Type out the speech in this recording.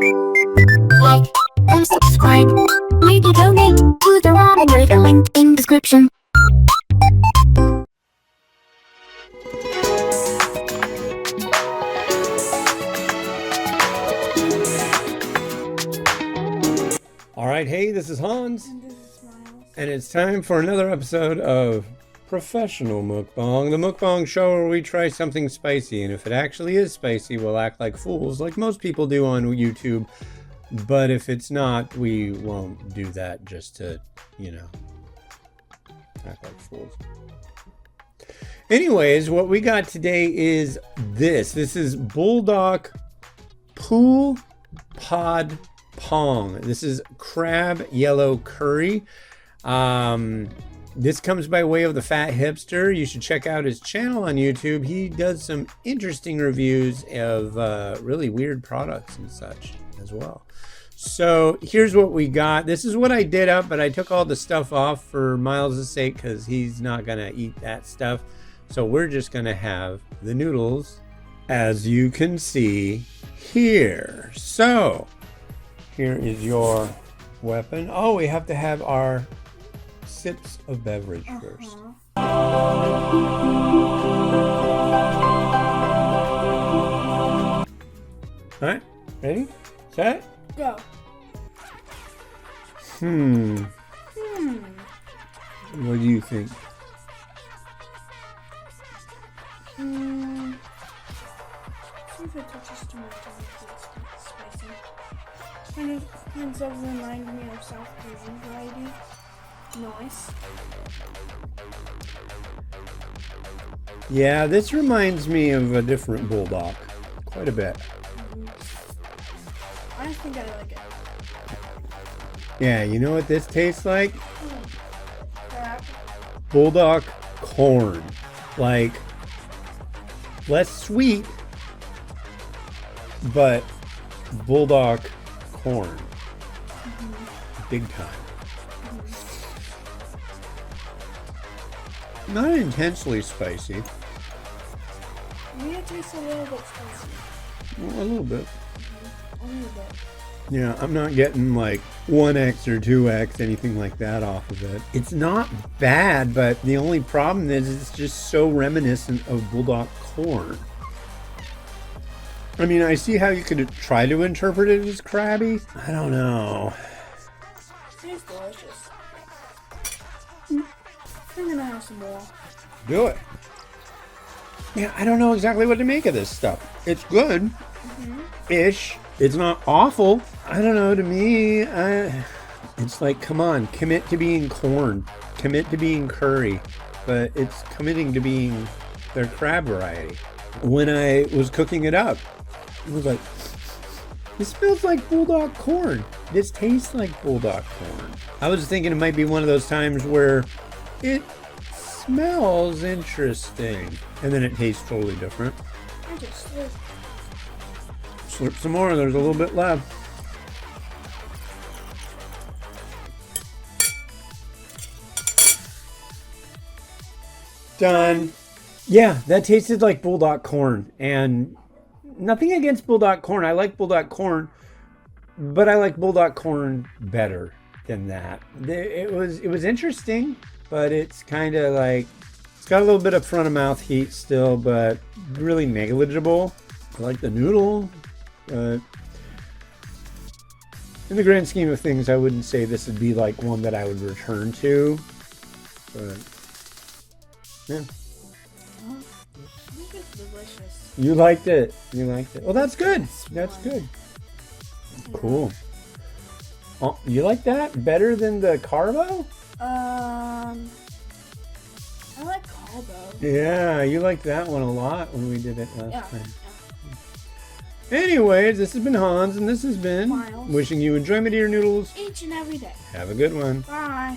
Like and subscribe. Maybe donate to the ramen with the link in description. Alright, hey, this is Hans. And this is Miles. And it's time for another episode of Professional Mukbang, the mukbang show where we try something spicy, and if it actually is spicy, we'll act like fools, like most people do on YouTube. But if it's not, we won't do that just to, act like fools. Anyways, what we got today is this. This is Buldak Pool Pod Pong. This is crab yellow curry. This comes by way of the Fat Hipster. You should check out his channel on YouTube. He does some interesting reviews of really weird products and such as well. So here's what we got. This is what I did up, but I took all the stuff off for Miles' sake because he's not gonna eat that stuff. So we're just gonna have the noodles, as you can see here. So here is your weapon. Oh, we have to have our sips of beverage first. All right, ready, set, Go. What do you think? See if it touches too much on it's spicy. Kind of remind me of South Korean variety. Nice. Yeah, this reminds me of a different Buldak, quite a bit. I think I like it. Yeah, you know what this tastes like? Crab. Buldak corn. Like, less sweet, but Buldak corn. Big time. Not intensely spicy. Maybe it tastes a little bit spicy. Well, a little bit. A little bit. Yeah, I'm not getting like 1x or 2x, anything like that off of it. It's not bad, but the only problem is it's just so reminiscent of Buldak corn. I mean, I see how you could try to interpret it as crabby. I don't know. It's delicious. I'm gonna have some more. Do it. Yeah, I don't know exactly what to make of this stuff. It's good. Ish. It's not awful. I don't know, to me, it's like, come on, commit to being corn. Commit to being curry. But it's committing to being their crab variety. When I was cooking it up, it was like, this smells like Buldak corn. This tastes like Buldak corn. I was thinking it might be one of those times where it smells interesting, and then it tastes totally different. I just Slurp some more, there's a little bit left. Done. Yeah, that tasted like Buldak corn, and nothing against Buldak corn. I like Buldak corn, but I like Buldak corn better than that. It was interesting, but it's kind of like, it's got a little bit of front of mouth heat still, but really negligible. I like the noodle, but in the grand scheme of things, I wouldn't say this would be like one that I would return to, but yeah. I think it's delicious. You liked it. You liked it. Well, that's good. That's good. Cool. Oh, you like that better than the carbo? I like carbo. Yeah, you liked that one a lot when we did it last Yeah. time. Anyways, this has been Hans, and this has been Miles. Wishing you enjoyment of your noodles. Each and every day. Have a good one. Bye.